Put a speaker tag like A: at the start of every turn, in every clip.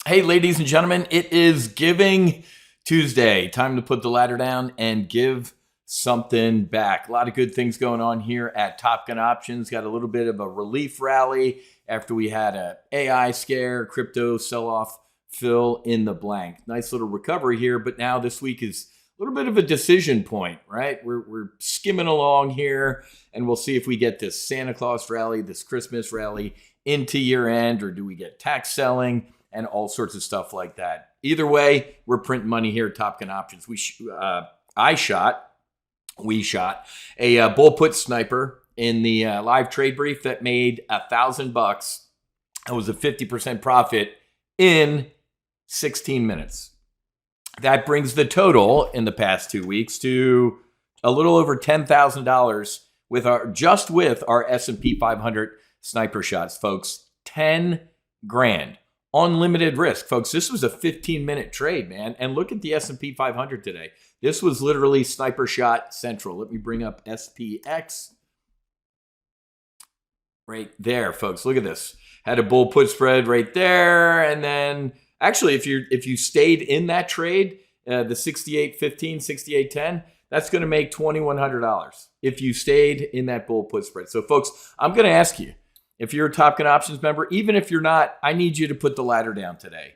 A: Hey, ladies and gentlemen, it is Giving Tuesday. Time to put the ladder down and give something back. A lot of good things going on here at Top Gun Options. Got a little bit of a relief rally after we had a AI scare, crypto sell-off, fill in the blank. Nice little recovery here, but now this week is a little bit of a decision point, right? We're skimming along here, and we'll see if we get this Santa Claus rally, this Christmas rally into year end, or do we get tax selling and all sorts of stuff like that. Either way, we're printing money here at Top Gun Options. We shot a bull put sniper in the live trade brief that made $1,000. That was a 50% profit in 16 minutes. That brings the total in the past 2 weeks to a little over $10,000 with our S&P 500 sniper shots, folks. 10 grand. Unlimited risk, folks. This was a 15-minute trade, man. And look at the S&P 500 today. This was literally sniper shot central. Let me bring up SPX right there, folks. Look at this. Had a bull put spread right there, and then actually, if you stayed in that trade, the 68.15, 68.10, that's going to make $2,100 if you stayed in that bull put spread. So, folks, I'm going to ask you. If you're a Top Gun Options member, even if you're not, I need you to put the ladder down today.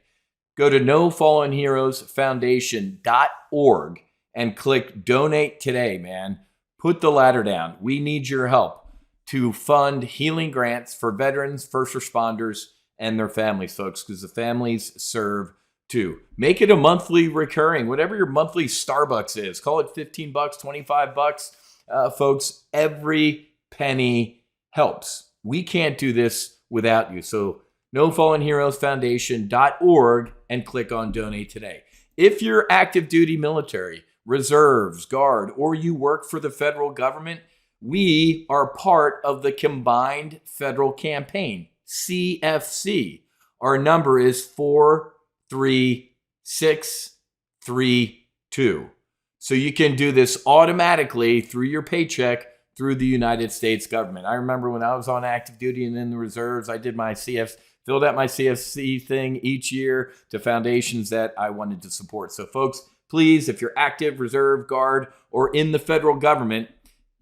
A: Go to nofallenheroesfoundation.org and click donate today, man. Put the ladder down. We need your help to fund healing grants for veterans, first responders, and their families, folks, because the families serve too. Make it a monthly recurring, whatever your monthly Starbucks is. Call it $15, $25, folks. Every penny helps. We can't do this without you. So nofallenheroesfoundation.org and click on donate today. If you're active duty military, reserves, guard, or you work for the federal government, we are part of the Combined Federal Campaign, CFC. Our number is 43632. So you can do this automatically through your paycheck through the United States government. I remember when I was on active duty and in the reserves, I did filled out my CFC thing each year to foundations that I wanted to support. So folks, please, if you're active, reserve, guard, or in the federal government,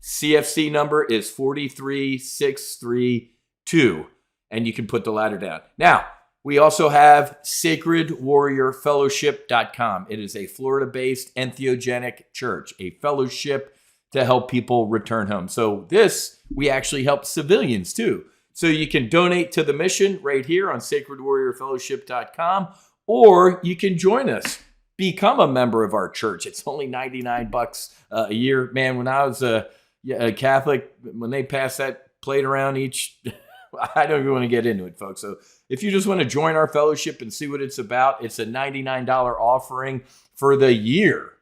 A: CFC number is 43632, and you can put the ladder down. Now, we also have sacredwarriorfellowship.com. It is a Florida-based entheogenic church, a fellowship to help people return home. So we actually help civilians too. So you can donate to the mission right here on sacredwarriorfellowship.com, or you can join us. Become a member of our church. It's only $99 a year. Man, when I was a Catholic, when they passed that plate around each, I don't even want to get into it, folks. So if you just want to join our fellowship and see what it's about, it's a $99 offering for the year.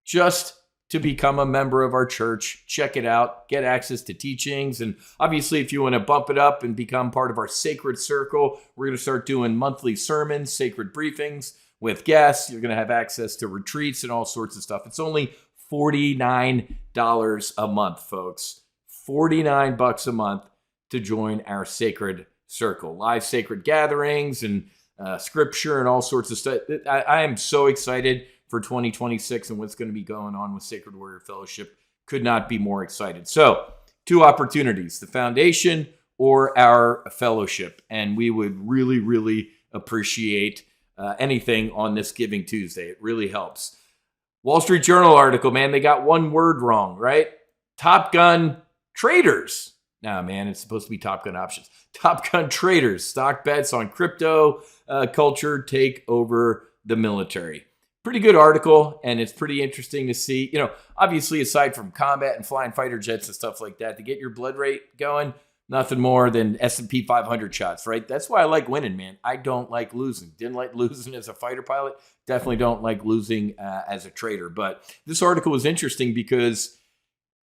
A: Just to become a member of our church. Check it out. Get access to teachings. And obviously, if you want to bump it up and become part of our sacred circle, we're going to start doing monthly sermons, sacred briefings with guests. You're going to have access to retreats and all sorts of stuff. It's only $49 a month, folks. $49 a month to join our sacred circle. Live sacred gatherings and scripture and all sorts of stuff. I am so excited for 2026 and what's going to be going on with Sacred Warrior Fellowship. Could not be more excited. So, two opportunities, the foundation or our fellowship. And we would really, really appreciate anything on this Giving Tuesday. It really helps. Wall Street Journal article, man, they got one word wrong, right? Top Gun traders. Nah, man, it's supposed to be Top Gun Options. Top Gun traders, stock bets on crypto culture take over the military. Pretty good article, and it's pretty interesting to see. Obviously, aside from combat and flying fighter jets and stuff like that, to get your blood rate going, nothing more than S&P 500 shots, right? That's why I like winning, man. I don't like losing. Didn't like losing as a fighter pilot. Definitely don't like losing as a trader. But this article was interesting because,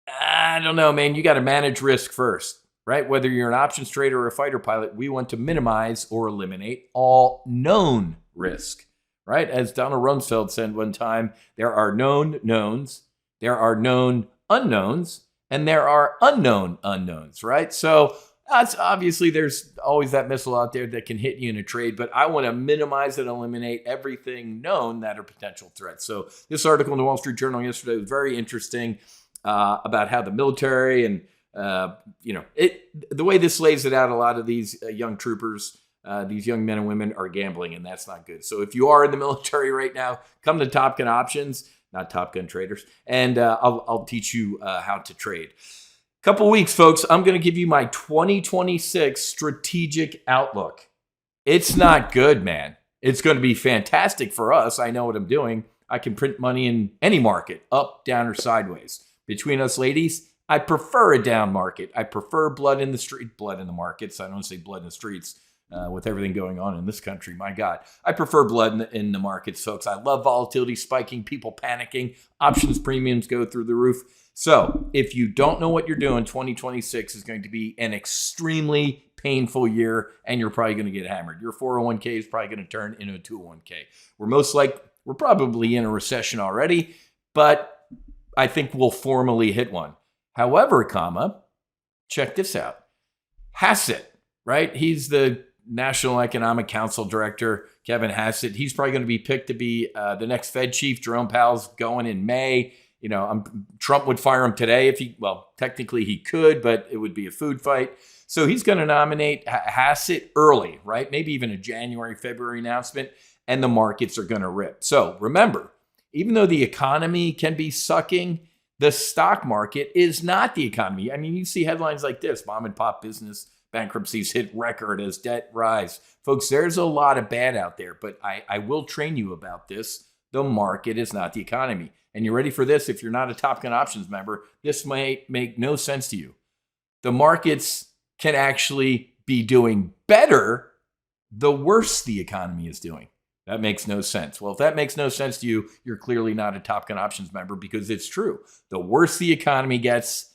A: I don't know, man, you got to manage risk first, right? Whether you're an options trader or a fighter pilot, we want to minimize or eliminate all known risk. Right? As Donald Rumsfeld said one time, there are known knowns, there are known unknowns, and there are unknown unknowns, right? So Obviously, there's always that missile out there that can hit you in a trade, but I want to minimize and eliminate everything known that are potential threats. So this article in the Wall Street Journal yesterday was very interesting about how the military and, the way this lays it out, a lot of these young troopers, these young men and women are gambling, and that's not good. So if you are in the military right now, come to Top Gun Options, not Top Gun Traders, and I'll teach you how to trade. Couple weeks, folks, I'm going to give you my 2026 strategic outlook. It's not good, man. It's going to be fantastic for us. I know what I'm doing. I can print money in any market, up, down, or sideways. Between us ladies, I prefer a down market. I prefer blood in the markets. I don't say blood in the streets with everything going on in this country. My God, I prefer blood in the markets, folks. I love volatility spiking, people panicking, options premiums go through the roof. So if you don't know what you're doing, 2026 is going to be an extremely painful year, and you're probably going to get hammered. Your 401k is probably going to turn into a 201k. We're probably in a recession already, but I think we'll formally hit one. However, check this out. Hassett, right? He's the National Economic Council Director, Kevin Hassett. He's probably going to be picked to be the next Fed chief. Jerome Powell's going in May. Trump would fire him today technically he could, but it would be a food fight. So he's going to nominate Hassett early, right? Maybe even a January, February announcement, and the markets are going to rip. So remember, even though the economy can be sucking, the stock market is not the economy. I mean, you see headlines like this: mom and pop business bankruptcies hit record as debt rise. Folks, there's a lot of bad out there, but I will train you about this. The market is not the economy. And you're ready for this? If you're not a Top Gun Options member, this might make no sense to you. The markets can actually be doing better the worse the economy is doing. That makes no sense. Well, if that makes no sense to you, you're clearly not a Top Gun Options member, because it's true. The worse the economy gets,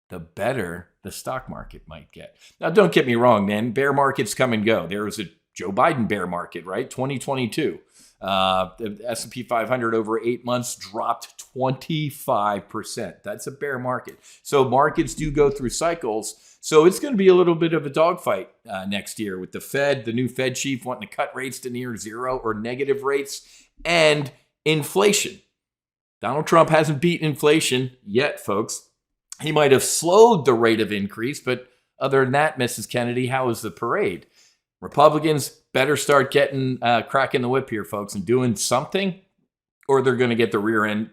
A: the better the stock market might get. Now, don't get me wrong, man. Bear markets come and go. There was a Joe Biden bear market, right? 2022. The S&P 500 over 8 months dropped 25%. That's a bear market. So markets do go through cycles. So it's going to be a little bit of a dogfight next year with the Fed, the new Fed chief wanting to cut rates to near zero or negative rates, and inflation. Donald Trump hasn't beaten inflation yet, folks. He might have slowed the rate of increase, but other than that, Mrs. Kennedy, how was the parade? Republicans better start getting cracking the whip here, folks, and doing something, or they're going to get the rear end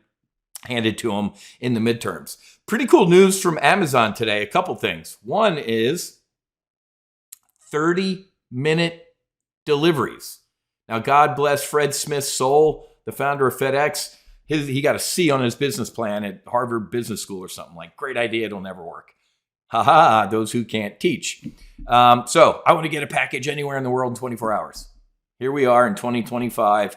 A: handed to them in the midterms. Pretty cool news from Amazon today. A couple things. One is 30-minute deliveries. Now, God bless Fred Smith's soul, the founder of FedEx. He got a C on his business plan at Harvard Business School or something. Like, great idea, it'll never work. Those who can't teach. So I want to get a package anywhere in the world in 24 hours. Here we are in 2025.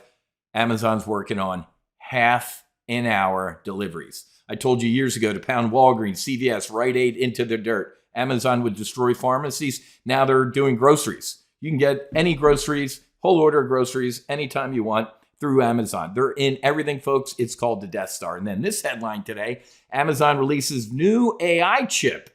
A: Amazon's working on half-an-hour deliveries. I told you years ago to pound Walgreens, CVS, Rite Aid into the dirt. Amazon would destroy pharmacies. Now they're doing groceries. You can get any groceries, whole order of groceries, anytime you want through Amazon. They're in everything, folks. It's called the Death Star. And then this headline today, Amazon releases new AI chip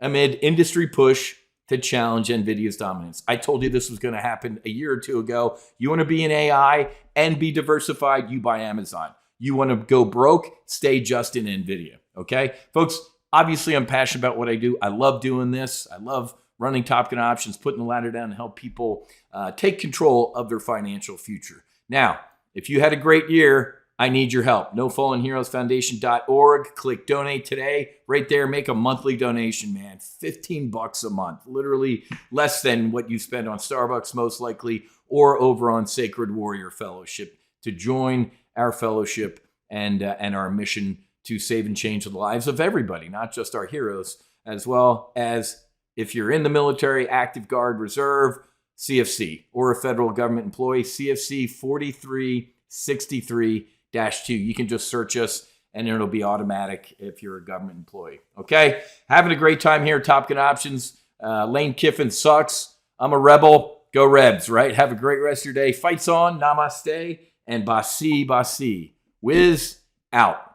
A: amid industry push to challenge NVIDIA's dominance. I told you this was going to happen a year or two ago. You want to be in AI and be diversified, you buy Amazon. You want to go broke, stay just in NVIDIA. Okay? Folks, obviously I'm passionate about what I do. I love doing this. I love running Top Gun Options, putting the ladder down to help people take control of their financial future. Now, if you had a great year, I need your help. NoFallenHeroesFoundation.org. Click donate today. Right there, make a monthly donation, man. $15 a month. Literally less than what you spend on Starbucks, most likely, or over on Sacred Warrior Fellowship to join our fellowship and our mission to save and change the lives of everybody, not just our heroes, as well as if you're in the military, active guard, reserve, CFC, or a federal government employee, CFC 4363-2. You can just search us and it'll be automatic if you're a government employee. Okay? Having a great time here at Top Gun Options. Lane Kiffin sucks. I'm a rebel. Go Rebs, right? Have a great rest of your day. Fights on. Namaste. And Basi Basi. Whiz out.